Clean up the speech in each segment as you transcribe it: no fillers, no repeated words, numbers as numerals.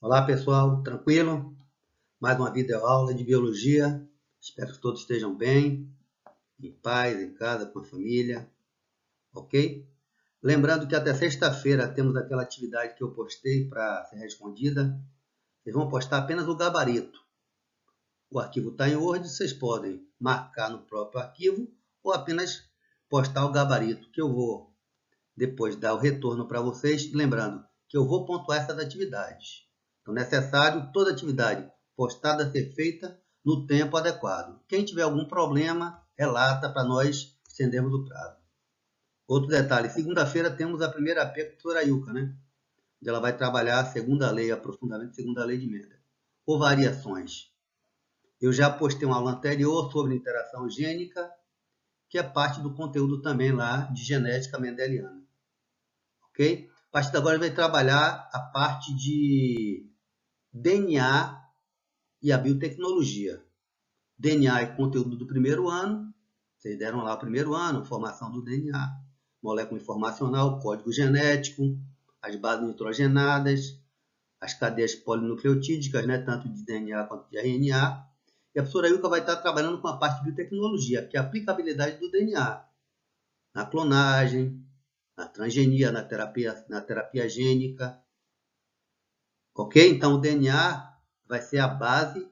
Olá pessoal, tranquilo? Mais uma videoaula de biologia. Espero que todos estejam bem, em paz, em casa, com a família, ok? Lembrando que até sexta-feira temos aquela atividade que eu postei para ser respondida. Vocês vão postar apenas o gabarito. O arquivo está em Word, vocês podem marcar no próprio arquivo ou apenas postar o gabarito, que eu vou depois dar o retorno para vocês. Lembrando que eu vou pontuar essas atividades. Então, é necessário toda atividade postada ser feita no tempo adequado. Quem tiver algum problema, relata para nós estendermos o prazo. Outro detalhe, segunda-feira temos a primeira AP com a professora Ilka, né? Onde ela vai trabalhar a segunda lei, aprofundamento da segunda lei de Mendel. Ou variações. Eu já postei uma aula anterior sobre interação gênica, que é parte do conteúdo também lá de genética mendeliana. Ok? A partir de agora vai trabalhar a parte de DNA e a biotecnologia. DNA é conteúdo do primeiro ano, vocês deram lá o primeiro ano, formação do DNA, molécula informacional, código genético, as bases nitrogenadas, as cadeias polinucleotídicas, né, tanto de DNA quanto de RNA. E a professora Ilka vai estar trabalhando com a parte de biotecnologia, que é a aplicabilidade do DNA na clonagem, na transgenia, na terapia gênica. Ok? Então, o DNA vai ser a base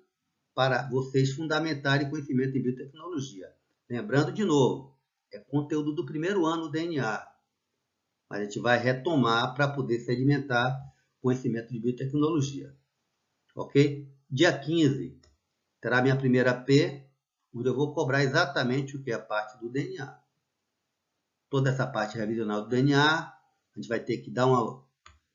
para vocês fundamentarem conhecimento em biotecnologia. Lembrando, de novo, é conteúdo do primeiro ano do DNA. Mas a gente vai retomar para poder sedimentar conhecimento de biotecnologia. Ok? Dia 15, terá minha primeira P, onde eu vou cobrar exatamente o que é a parte do DNA. Toda essa parte revisional do DNA, a gente vai ter que dar uma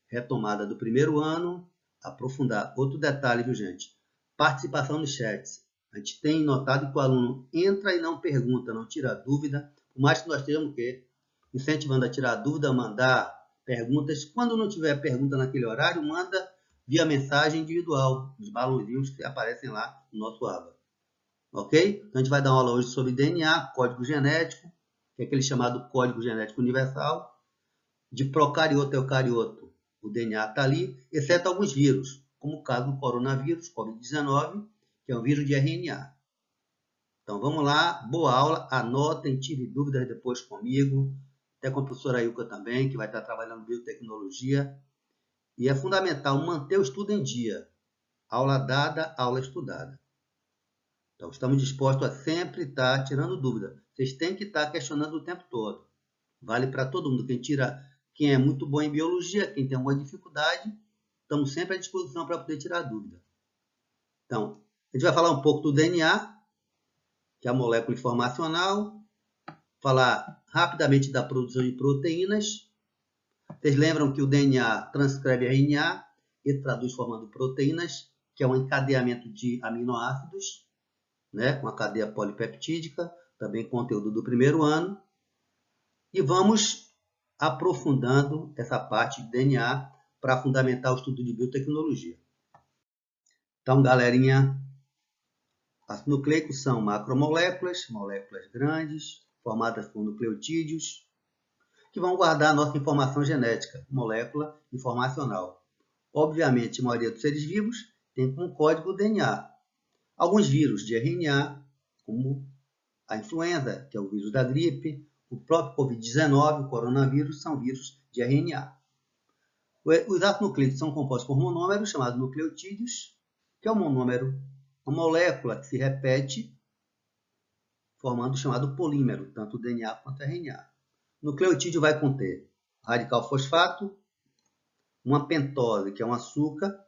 retomada do primeiro ano, aprofundar. Outro detalhe, viu, gente? Participação nos chats. A gente tem notado que o aluno entra e não pergunta, não tira dúvida, por mais que nós estejamos incentivando a tirar dúvida, mandar perguntas. Quando não tiver pergunta naquele horário, manda via mensagem individual, os balãozinhos que aparecem lá no nosso aba. Ok? Então, a gente vai dar uma aula hoje sobre DNA, código genético, que é aquele chamado código genético universal, de procarioto a eucarioto. O DNA está ali, exceto alguns vírus, como o caso do coronavírus, Covid-19, que é um vírus de RNA. Então, vamos lá, boa aula, anotem, tirem dúvidas depois comigo, até com a professora Ilka também, que vai estar trabalhando biotecnologia. E é fundamental manter o estudo em dia. Aula dada, aula estudada. Então, estamos dispostos a sempre estar tirando dúvida. Vocês têm que estar questionando o tempo todo. Vale para todo mundo. Quem é muito bom em biologia, quem tem alguma dificuldade, estamos sempre à disposição para poder tirar dúvida. Então, a gente vai falar um pouco do DNA, que é a molécula informacional, falar rapidamente da produção de proteínas. Vocês lembram que o DNA transcreve RNA e traduz formando proteínas, que é um encadeamento de aminoácidos, né, com a cadeia polipeptídica, também conteúdo do primeiro ano. E vamos aprofundando essa parte de DNA para fundamentar o estudo de biotecnologia. Então, galerinha, ácidos nucleicos são macromoléculas, moléculas grandes, formadas por nucleotídeos, que vão guardar a nossa informação genética, molécula informacional. Obviamente, a maioria dos seres vivos tem como código DNA. Alguns vírus de RNA, como a influenza, que é o vírus da gripe, o próprio Covid-19, o coronavírus, são vírus de RNA. Os ácidos nucleicos são compostos por monômeros, chamados nucleotídeos, que é um monômero, uma molécula que se repete, formando o chamado polímero, tanto o DNA quanto o RNA. O nucleotídeo vai conter radical fosfato, uma pentose, que é um açúcar,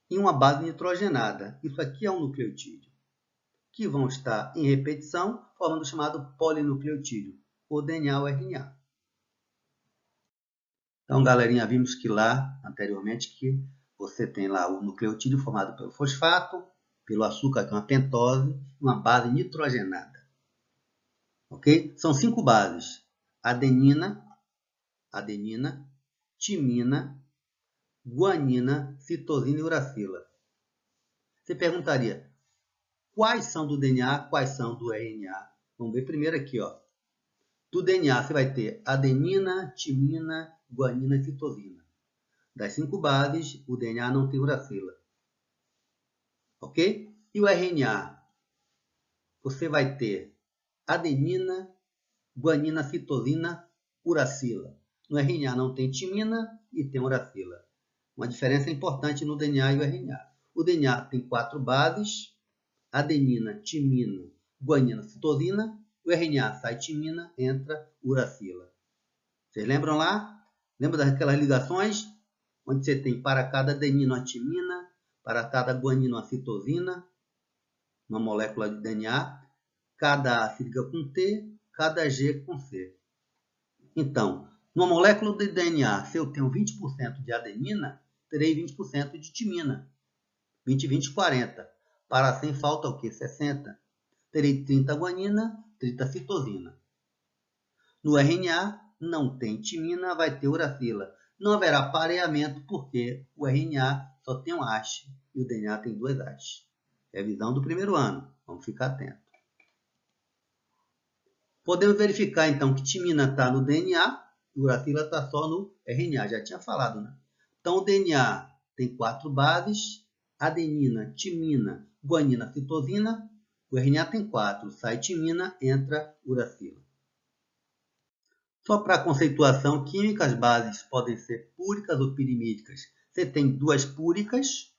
e uma base nitrogenada. Isso aqui é um nucleotídeo, que vão estar em repetição, formando o chamado polinucleotídeo, ou DNA ou RNA. Então, galerinha, vimos que lá, anteriormente, que você tem lá o nucleotídeo formado pelo fosfato, pelo açúcar, que é uma pentose, uma base nitrogenada. Ok? São 5 bases: adenina, timina, guanina, citosina e uracila. Você perguntaria, quais são do DNA, quais são do RNA? Vamos ver primeiro aqui, ó. Do DNA você vai ter adenina, timina, guanina e citosina. das 5 bases, o DNA não tem uracila. Ok? E o RNA? Você vai ter adenina, guanina, citosina, uracila. No RNA não tem timina e tem uracila. Uma diferença importante no DNA e o RNA. O DNA tem 4 bases, adenina, timina, guanina, citosina. O RNA sai timina, entra uracila. Vocês lembram lá? Lembra daquelas ligações? Onde você tem para cada adenina uma timina, para cada guanina uma citosina, uma molécula de DNA. Cada A se liga com T, cada G com C. Então, numa molécula de DNA, se eu tenho 20% de adenina, terei 20% de timina. 20, 20, 40. Para 100 falta o quê? 60. Terei 30 guanina, 30 citosina. No RNA, não tem timina, vai ter uracila. Não haverá pareamento porque o RNA só tem um haste e o DNA tem 2 hastes. É a visão do primeiro ano. Vamos ficar atentos. Podemos verificar, então, que timina está no DNA e uracila está só no RNA. Já tinha falado, né? Então, o DNA tem 4 bases. Adenina, timina, guanina, citosina. O RNA tem 4. Sai timina, entra uracila. Só para conceituação química, as bases podem ser púricas ou pirimídicas. Você tem 2 púricas,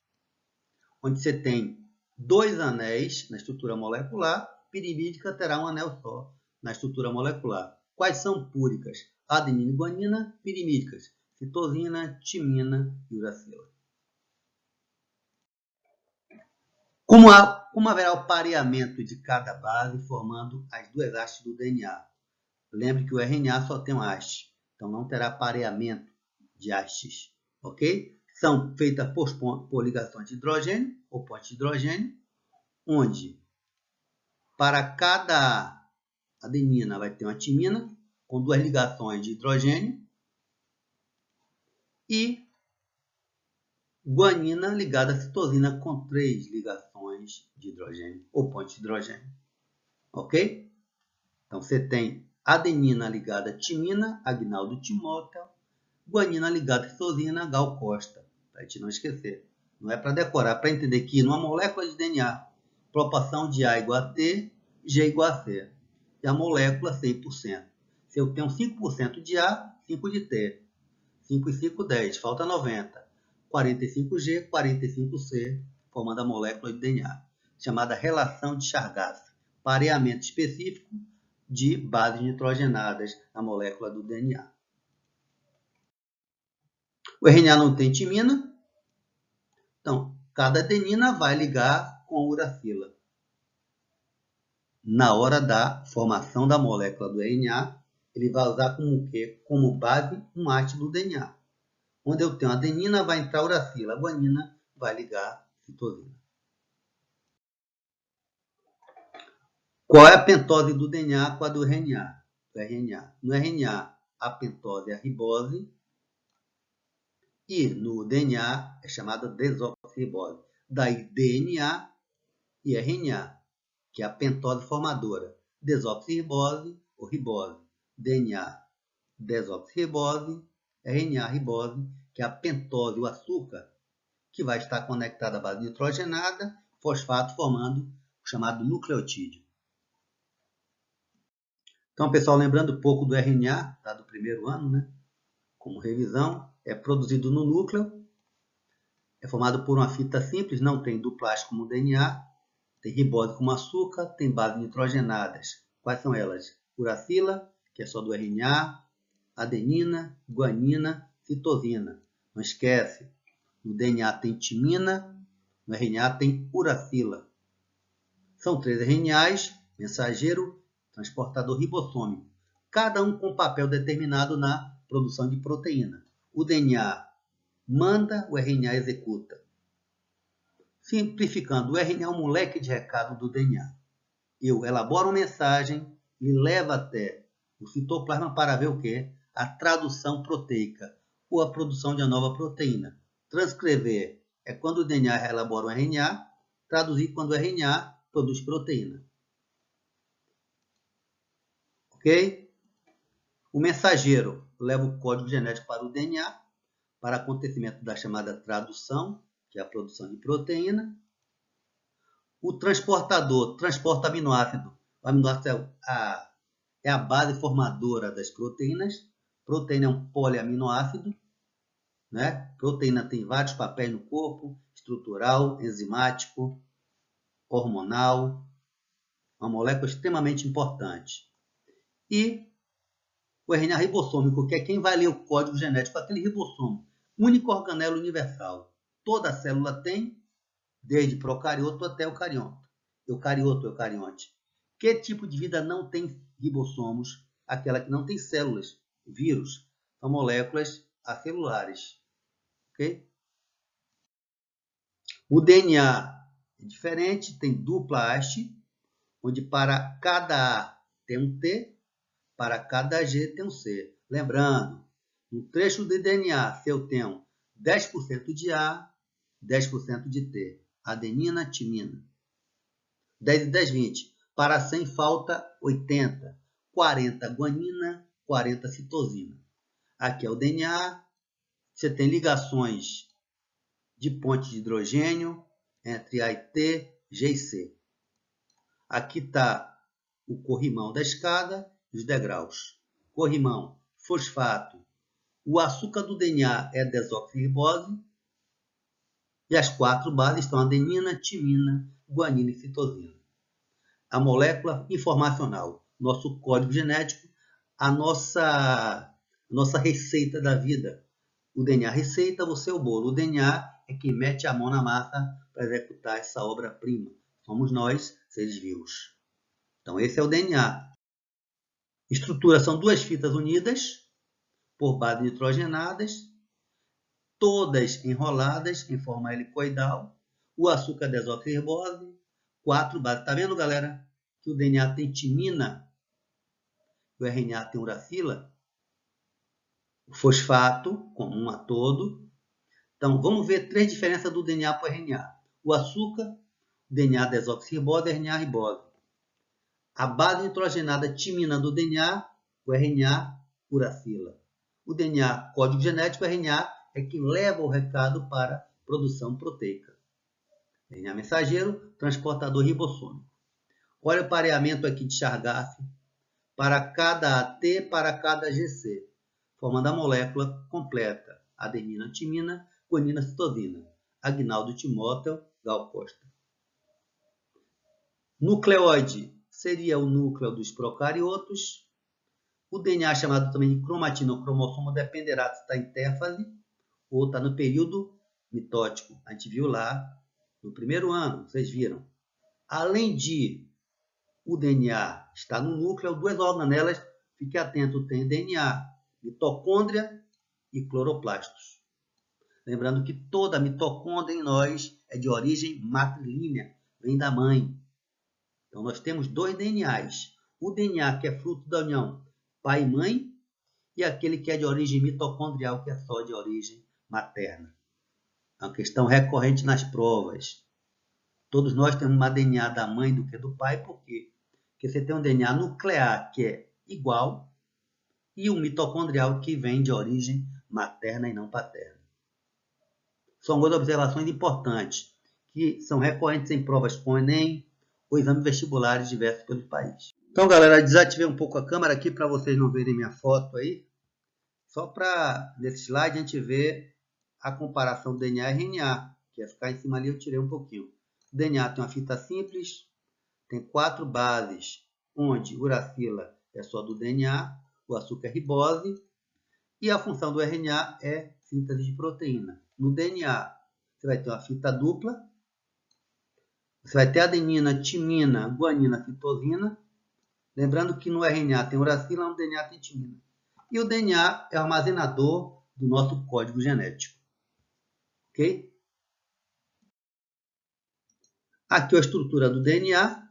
onde você tem 2 anéis na estrutura molecular. Pirimídica terá um anel só na estrutura molecular. Quais são púricas? Adenina e guanina, pirimídicas. Citosina, timina e uracila. Como haverá o pareamento de cada base formando as 2 hastes do DNA? Lembre que o RNA só tem um haste, então não terá pareamento de hastes, ok? São feitas por ligações de hidrogênio ou pontes de hidrogênio, onde para cada adenina vai ter uma timina com 2 ligações de hidrogênio e guanina ligada à citosina com 3 ligações de hidrogênio ou pontes de hidrogênio, ok? Então você tem adenina ligada a timina, Agnaldo Timóteo, guanina ligada a citosina, Gal Costa, para a gente não esquecer. Não é para decorar, para entender que numa molécula de DNA, proporção de A igual a T, G igual a C. E a molécula 100%. Se eu tenho 5% de A, 5 de T. 5 e 5, 10, falta 90. 45G, 45C, formando a molécula de DNA, chamada relação de Chargaff, pareamento específico de bases nitrogenadas na molécula do DNA. O RNA não tem timina, então cada adenina vai ligar com a uracila. Na hora da formação da molécula do RNA, ele vai usar como quê? Como base um haste do DNA. Onde eu tenho a adenina, vai entrar a uracila, a guanina vai ligar a citosina. Qual é a pentose do DNA com a do RNA? No RNA, a pentose é a ribose e no DNA é chamada desoxirribose. Daí DNA e RNA, que é a pentose formadora. Desoxirribose ou ribose. DNA, desoxirribose, RNA, ribose, que é a pentose, o açúcar, que vai estar conectada à base nitrogenada, fosfato, formando o chamado nucleotídeo. Então, pessoal, lembrando um pouco do RNA, tá, do primeiro ano, né? Como revisão, é produzido no núcleo, é formado por uma fita simples, não tem duplástico como o DNA, tem ribose como açúcar, tem bases nitrogenadas. Quais são elas? Uracila, que é só do RNA, adenina, guanina, citosina. Não esquece, no DNA tem timina, no RNA tem uracila. São 3 RNAs, mensageiro, transportador ribossômico, cada um com um papel determinado na produção de proteína. O DNA manda, o RNA executa. Simplificando, o RNA é um moleque de recado do DNA. Eu elaboro uma mensagem e levo até o citoplasma para ver o quê? A tradução proteica ou a produção de uma nova proteína. Transcrever é quando o DNA elabora um RNA, traduzir quando o RNA produz proteína. Ok? O mensageiro leva o código genético para o DNA para acontecimento da chamada tradução, que é a produção de proteína. O transportador transporta aminoácido. O aminoácido é a base formadora das proteínas. Proteína é um poliaminoácido, né? Proteína tem vários papéis no corpo: estrutural, enzimático, hormonal. Uma molécula extremamente importante. E o RNA ribossômico, que é quem vai ler o código genético, aquele ribossomo, único organelo universal. Toda célula tem, desde procarioto até eucarionte. Que tipo de vida não tem ribossomos? Aquela que não tem células, vírus. São moléculas acelulares. Okay? O DNA é diferente, tem dupla haste, onde para cada A tem um T, para cada G tem um C. Lembrando, no trecho do DNA, se eu tenho 10% de A, 10% de T. Adenina, timina. 10 e 10, 20. Para 100 falta 80. 40 guanina, 40 citosina. Aqui é o DNA. Você tem ligações de ponte de hidrogênio entre A e T, G e C. Aqui está o corrimão da escada e os degraus. Corrimão, fosfato. O açúcar do DNA é desoxirribose. E as 4 bases estão adenina, timina, guanina e citosina. A molécula informacional, nosso código genético, a nossa receita da vida. O DNA receita, você é o bolo. O DNA é quem mete a mão na massa para executar essa obra-prima. Somos nós, seres vivos. Então, esse é o DNA. Estrutura são 2 fitas unidas por bases nitrogenadas, todas enroladas em forma helicoidal. O açúcar desoxirribose, 4 bases. Está vendo, galera? Que o DNA tem timina, o RNA tem uracila, o fosfato comum a todo. Então, vamos ver 3 diferenças do DNA para o RNA. O açúcar, DNA desoxirribose, RNA ribose. A base nitrogenada timina do DNA, o RNA uracila. O DNA, código genético, o RNA é que leva o recado para a produção proteica. RNA mensageiro, transportador ribossômico. Olha o pareamento aqui de Chargaff para cada AT, para cada GC, formando a molécula completa: adenina, timina, guanina, citosina. Agnaldo Timóteo Gal Costa. Nucleóide seria o núcleo dos procariotos. O DNA, chamado também de cromatina ou cromossomo, dependerá se está em interfase ou está no período mitótico. A gente viu lá no primeiro ano, vocês viram. Além de o DNA estar no núcleo, 2 organelas, fique atento, tem DNA, mitocôndria e cloroplastos. Lembrando que toda mitocôndria em nós é de origem matrilínea, vem da mãe. Então, nós temos 2 DNAs. O DNA que é fruto da união pai e mãe, e aquele que é de origem mitocondrial, que é só de origem materna. É uma questão recorrente nas provas. Todos nós temos mais DNA da mãe do que do pai, por quê? Porque você tem um DNA nuclear que é igual e um mitocondrial que vem de origem materna e não paterna. São 2 observações importantes que são recorrentes em provas com o Enem ou exames vestibulares diversos pelo país. Então, galera, desativei um pouco a câmera aqui para vocês não verem minha foto aí. Só para, nesse slide, a gente ver a comparação do DNA e RNA, que ia ficar em cima ali, eu tirei um pouquinho. O DNA tem uma fita simples, tem 4 bases, onde uracila é só do DNA, o açúcar é ribose, e a função do RNA é síntese de proteína. No DNA, você vai ter uma fita dupla, você vai ter adenina, timina, guanina, citosina. Lembrando que no RNA tem uracila, no DNA tem timina. E o DNA é o armazenador do nosso código genético. Ok? Aqui é a estrutura do DNA,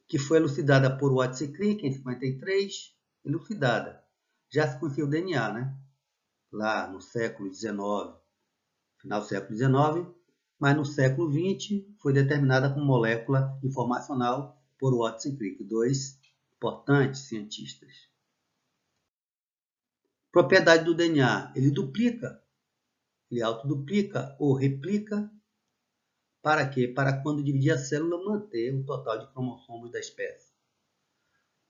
que foi elucidada por Watson e Crick em 53, elucidada. Já se conhecia o DNA, né? Lá no século XIX, final do século XIX, mas no século XX foi determinada como molécula informacional por Watson e Crick, 2 importantes cientistas. Propriedade do DNA, ele duplica ele autoduplica ou replica. Para quê? Para quando dividir a célula, manter o total de cromossomos da espécie.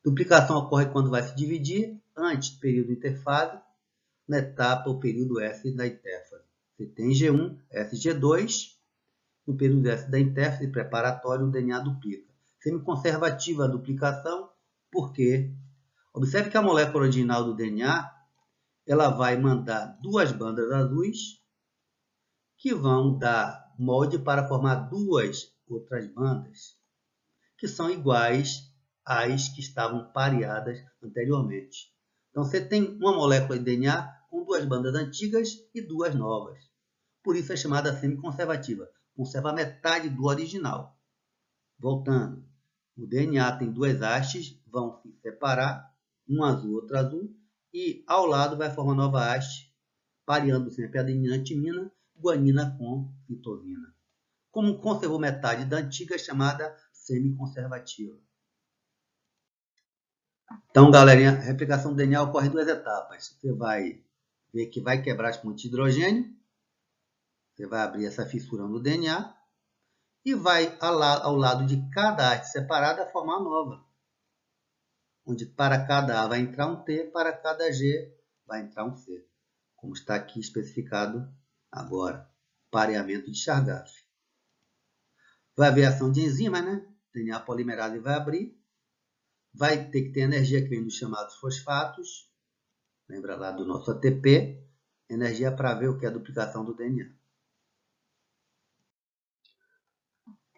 Duplicação ocorre quando vai se dividir antes do período interfase, na etapa ou período S da intérfase. Você tem G1, S, G2. No período S da intérfase preparatório, o DNA duplica. Semiconservativa a duplicação, porque observe que a molécula original do DNA ela vai mandar duas bandas azuis que vão dar molde para formar duas outras bandas que são iguais às que estavam pareadas anteriormente. Então, você tem uma molécula de DNA com duas bandas antigas e duas novas. Por isso é chamada semiconservativa. Conserva metade do original. Voltando, o DNA tem duas hastes, vão se separar, um azul, outro azul, e ao lado vai formar nova haste, pareando sempre adenina, timina, guanina com citosina. Como conservou metade da antiga, é chamada semiconservativa. Então, galerinha, a replicação do DNA ocorre em duas etapas. Você vai ver que vai quebrar as pontes de hidrogênio, você vai abrir essa fissura no DNA e vai ao lado de cada haste separada formar uma nova, onde para cada A vai entrar um T, para cada G vai entrar um C, como está aqui especificado agora, pareamento de Chargaff. Vai haver ação de enzimas, né? DNA polimerase vai abrir, vai ter que ter energia que vem dos chamados fosfatos, lembra lá do nosso ATP, energia para ver o que é a duplicação do DNA.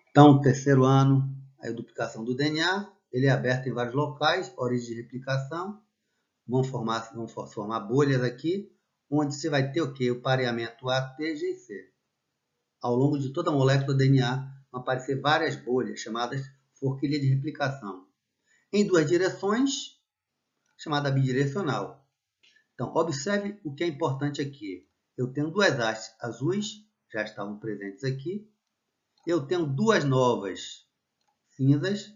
Então, terceiro ano, a duplicação do DNA, ele é aberto em vários locais, origem de replicação, vão formar bolhas aqui, onde você vai ter o quê? O pareamento AT, G e C. Ao longo de toda a molécula do DNA, vão aparecer várias bolhas, chamadas forquilha de replicação, em duas direções, chamada bidirecional. Então, observe o que é importante aqui. Eu tenho duas hastes azuis, já estavam presentes aqui. Eu tenho duas novas cinzas,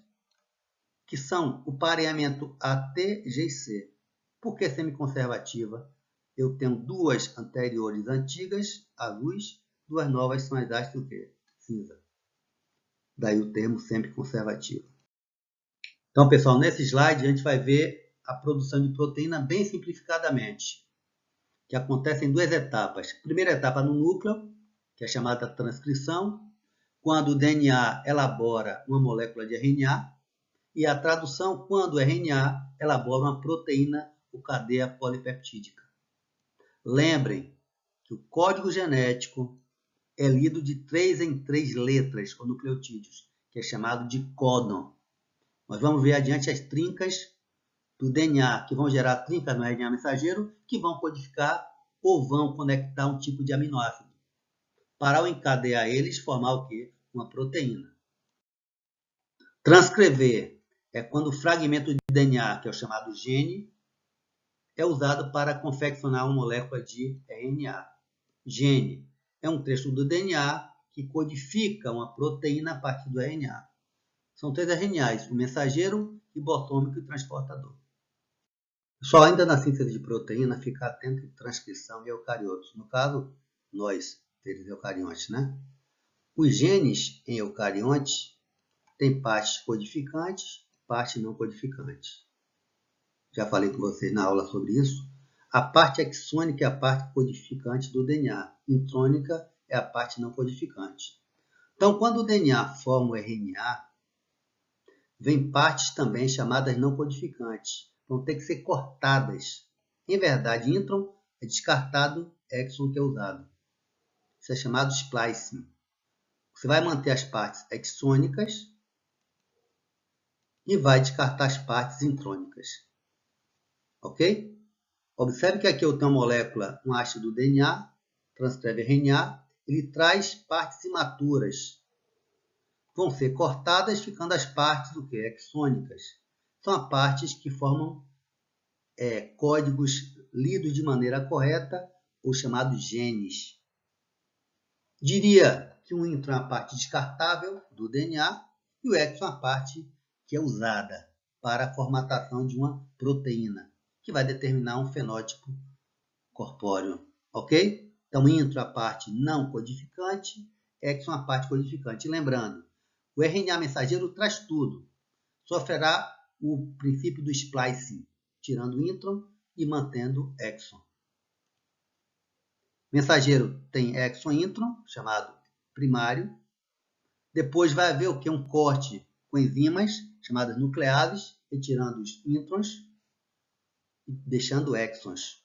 que são o pareamento AT, G e C. Por que semiconservativa? Eu tenho duas anteriores antigas, azuis, duas novas são as hastes do quê? Cinza. Daí o termo semiconservativa. Então, pessoal, nesse slide a gente vai ver a produção de proteína bem simplificadamente, que acontece em duas etapas. Primeira etapa no núcleo, que é chamada transcrição, quando o DNA elabora uma molécula de RNA, e a tradução, quando o RNA elabora uma proteína ou cadeia polipeptídica. Lembrem que o código genético é lido de 3 em 3 letras, ou nucleotídeos, que é chamado de códon. Nós vamos ver adiante as trincas do DNA, que vão gerar trincas no RNA mensageiro, que vão codificar ou vão conectar um tipo de aminoácido, para ao encadear eles, formar o quê? Uma proteína. Transcrever é quando o fragmento de DNA, que é o chamado gene, é usado para confeccionar uma molécula de RNA. Gene é um trecho do DNA que codifica uma proteína a partir do RNA. São 3 RNAs, o mensageiro, ribosômico e transportador. Só ainda na síntese de proteína, ficar atento em transcrição e eucariotos. No caso, nós, seres eucariontes, né? Os genes em eucariontes têm partes codificantes, partes não codificantes. Já falei com vocês na aula sobre isso. A parte exônica é a parte codificante do DNA. Intrônica é a parte não codificante. Então, quando o DNA forma o RNA, vem partes também chamadas não codificantes. Vão ter que ser cortadas. Em verdade, intron é descartado, exon que é usado. Isso é chamado splicing. Você vai manter as partes exônicas e vai descartar as partes intrônicas. Ok? Observe que aqui eu tenho uma molécula, um haste do DNA, transcreve RNA, ele traz partes imaturas. Vão ser cortadas, ficando as partes do que? Exônicas. São as partes que formam códigos lidos de maneira correta, ou chamados genes. Diria que o intron é a parte descartável do DNA e o exon é a parte que é usada para a formatação de uma proteína, que vai determinar um fenótipo corpóreo. Ok? Então, intro a parte não codificante, exon a parte codificante. E lembrando, o RNA mensageiro traz tudo. Sofrerá o princípio do splicing, tirando o intron e mantendo exon. Mensageiro tem exon intron, chamado primário. Depois vai haver o que? Um corte com enzimas, chamadas nucleases, retirando os introns e deixando exons.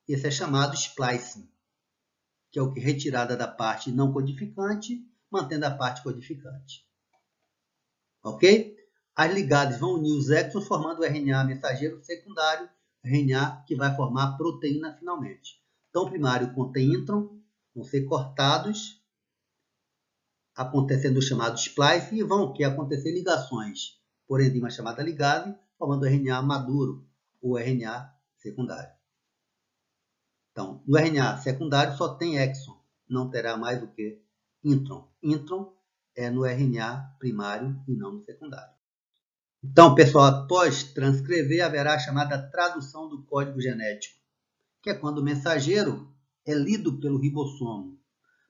Esse é chamado splicing, que é o que? Retirada da parte não codificante, mantendo a parte codificante. Ok? As ligadas vão unir os exons, formando o RNA mensageiro secundário, RNA que vai formar a proteína finalmente. Então, o primário contém intron, vão ser cortados, acontecendo o chamado splice, e vão acontecer ligações por enzima chamada ligase, formando o RNA maduro, ou RNA secundário. Então, no RNA secundário só tem exon, não terá mais o que? Intron. Intron é no RNA primário e não no secundário. Então, pessoal, após transcrever, haverá a chamada tradução do código genético, que é quando o mensageiro é lido pelo ribossomo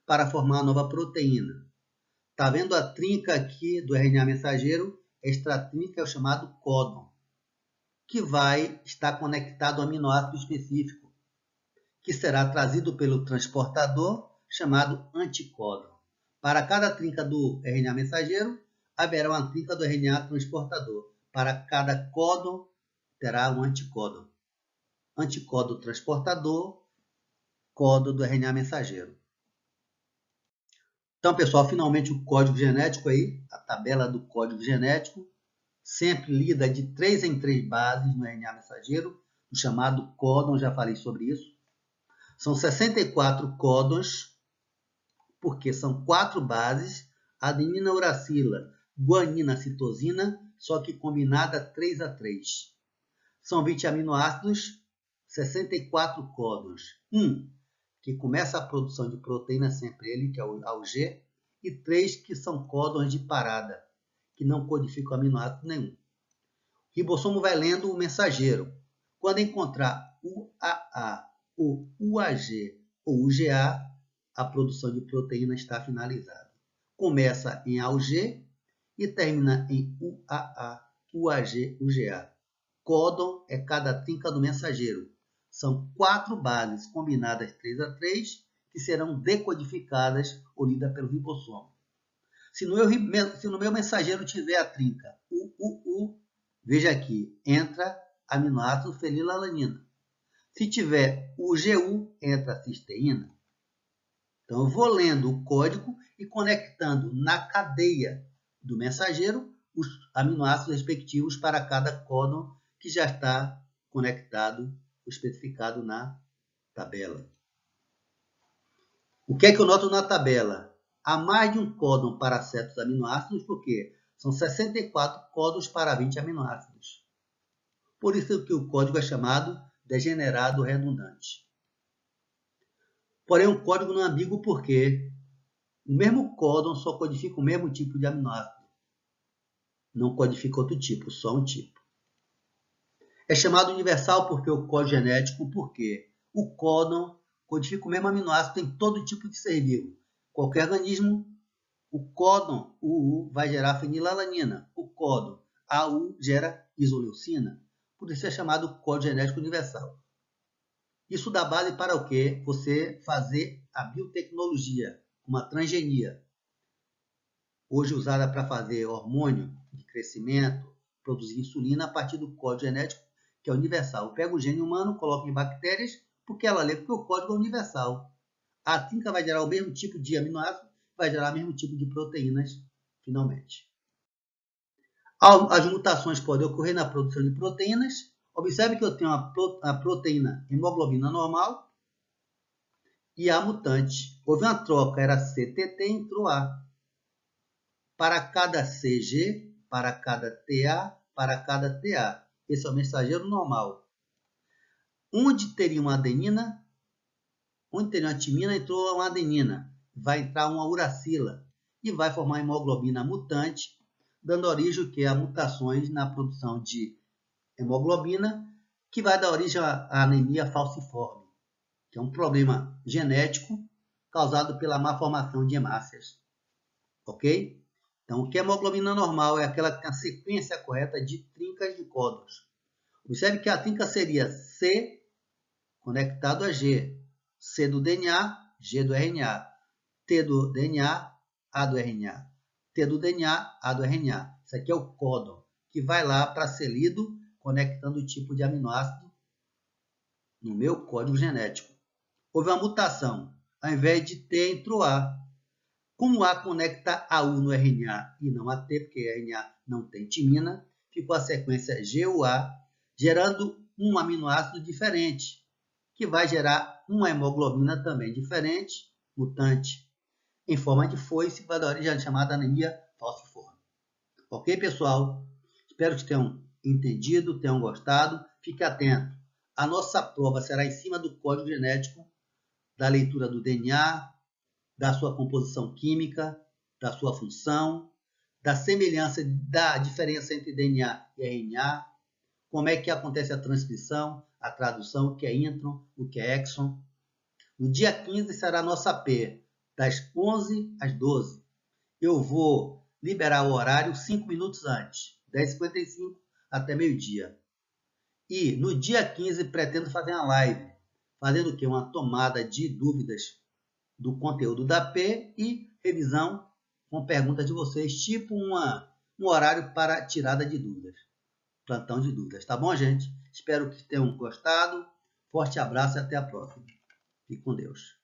para formar a nova proteína. Está vendo a trinca aqui do RNA mensageiro? Esta trinca é o chamado códon, que vai estar conectado ao aminoácido específico, que será trazido pelo transportador chamado anticódon. Para cada trinca do RNA mensageiro, haverá uma trinca do RNA transportador. Para cada códon, terá um anticódon. Anticódon transportador, códon do RNA mensageiro. Então, pessoal, finalmente o código genético aí, a tabela do código genético, sempre lida de 3 em 3 bases no RNA mensageiro, o chamado códon, já falei sobre isso. São 64 códons, porque são 4 bases, adenina, uracila, guanina, citosina, só que combinada 3 a 3. São 20 aminoácidos, 64 códons. Que começa a produção de proteína, sempre ele, que é o AUG, e 3 que são códons de parada, que não codificam aminoácido nenhum. O ribossomo vai lendo o mensageiro. Quando encontrar UAA, o UAG ou UGA, a produção de proteína está finalizada. Começa em AUG e termina em UAA, UAG, UGA. Códon é cada trinca do mensageiro. São 4 bases combinadas 3 a 3 que serão decodificadas ou lidas pelo ribossomo. Se no meu mensageiro tiver a trinca UUU, veja aqui, entra aminoácido fenilalanina. Se tiver UGU, entra a cisteína. Então, eu vou lendo o código e conectando na cadeia do mensageiro os aminoácidos respectivos para cada códon que já está conectado, especificado na tabela. O que é que eu noto na tabela? Há mais de um códon para certos aminoácidos, porque são 64 códons para 20 aminoácidos. Por isso que o código é chamado degenerado redundante. Porém, o código não é ambíguo porque o mesmo códon só codifica o mesmo tipo de aminoácido. Não codifica outro tipo, só um tipo. É chamado universal porque o código genético, porque o códon codifica o mesmo aminoácido em todo tipo de ser vivo. Qualquer organismo, o códon UU vai gerar fenilalanina. O códon AU gera isoleucina. Por isso é chamado código genético universal. Isso dá base para o quê? Você fazer a biotecnologia, uma transgenia. Hoje usada para fazer hormônio de crescimento, produzir insulina a partir do código genético, que é universal. Eu pego o gene humano, coloco em bactérias, porque ela lê, porque o código é universal. A trinca vai gerar o mesmo tipo de aminoácido, vai gerar o mesmo tipo de proteínas, finalmente. As mutações podem ocorrer na produção de proteínas. Observe que eu tenho a proteína hemoglobina normal e a mutante. Houve uma troca, era CTT, entrou A. Para cada CG, para cada TA, para cada TA. Esse é o mensageiro normal. Onde teria uma adenina, onde teria uma timina, entrou uma adenina. Vai entrar uma uracila e vai formar hemoglobina mutante, dando origem a mutações na produção de hemoglobina, que vai dar origem à anemia falciforme, que é um problema genético causado pela má formação de hemácias. Ok? Então, o que é hemoglobina normal é aquela que tem a sequência correta de trincas de códons. Observe que a trinca seria C conectado a G, C do DNA, G do RNA, T do DNA, A do RNA, T do DNA, A do RNA. Isso aqui é o códon, que vai lá para ser lido, conectando o tipo de aminoácido no meu código genético. Houve uma mutação. Ao invés de T, entrou A. Como A conecta a U no RNA e não a T, porque RNA não tem timina, ficou a sequência GUA, gerando um aminoácido diferente, que vai gerar uma hemoglobina também diferente, mutante, em forma de foice, que vai dar origem à chamada anemia falciforme. Ok, pessoal? Espero que tenham entendido, tenham gostado. Fique atento. A nossa prova será em cima do código genético, da leitura do DNA, da sua composição química, da sua função, da semelhança, da diferença entre DNA e RNA, como é que acontece a transcrição, a tradução, o que é intron, o que é exon. No dia 15 será a nossa P, das 11 às 12. Eu vou liberar o horário 5 minutos antes, 10h55 até meio-dia. E no dia 15 pretendo fazer uma live, fazendo o quê? Uma tomada de dúvidas do conteúdo da P e revisão com perguntas de vocês, tipo um horário para tirada de dúvidas, plantão de dúvidas. Tá bom, gente? Espero que tenham gostado. Forte abraço e até a próxima. Fique com Deus.